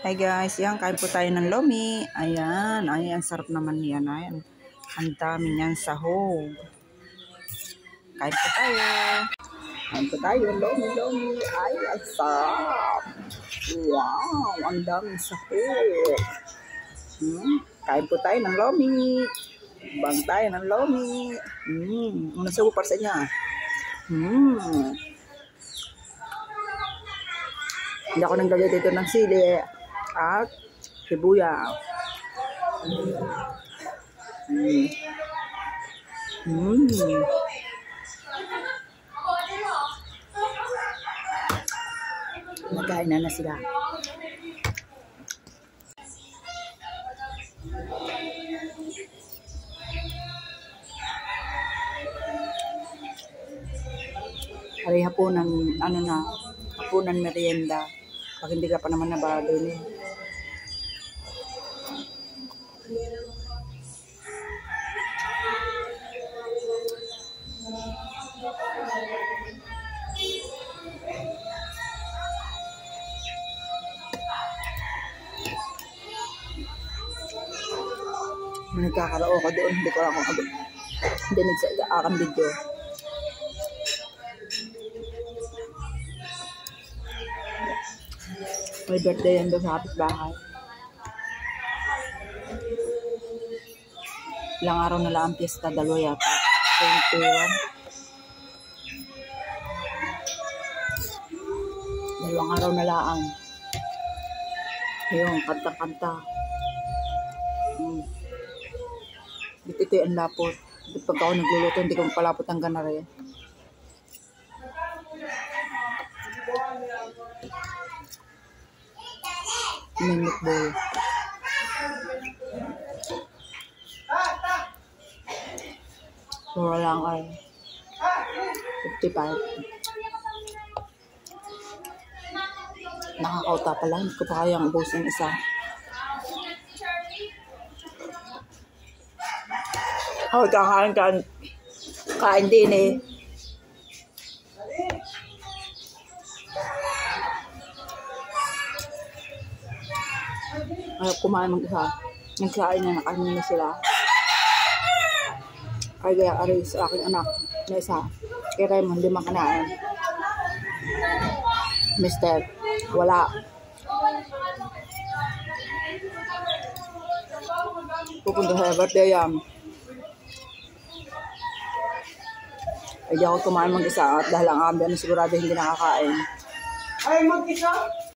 Hi guys, yan, kain po tayo ng lomi. Ayan, ay, ang sarap naman yan. Ayan, ang dami niyan sahog. Kain po tayo. Kain po tayo, lomi. Ay, ang sarap. Wow, ang daming sahog. Kain po tayo ng lomi. Bang tayo ng lomi. Ano sa upar sa niya? Hindi ako nang gagawin dito ng sili at sibuyas. Nagkain na sila. Hari hapunan, hapunan merienda. Pag hindi ka pa naman nabado eh. Nagkakarao ko doon, hindi ko lang ako dinig sa akang video. May birthday yan doon sa kapitbahay. Ilang araw na lang ang piyesta, dalawa yata. 21. Dalawang araw na lang. Ayun, kanta-kanta. Ito ang lapot. Pag ako nagluluto, hindi ko palapot ang ganare. May meatball. Mura lang ay 55. Nakakauta pala. Hindi ko pa kayang ubusin isa. Kain din eh. Ay, kumain mag-isa. Nagsain na nakain na sila. Ay, kaya aray sa aking anak na isa. Kaya Raymond, 5 kanain. Mister, wala. Pupunta sa birthday yan. Ay, di ako kumain mag-isa at dahil ang ambi na sigurado hindi nakakain. Ay, mag-isa?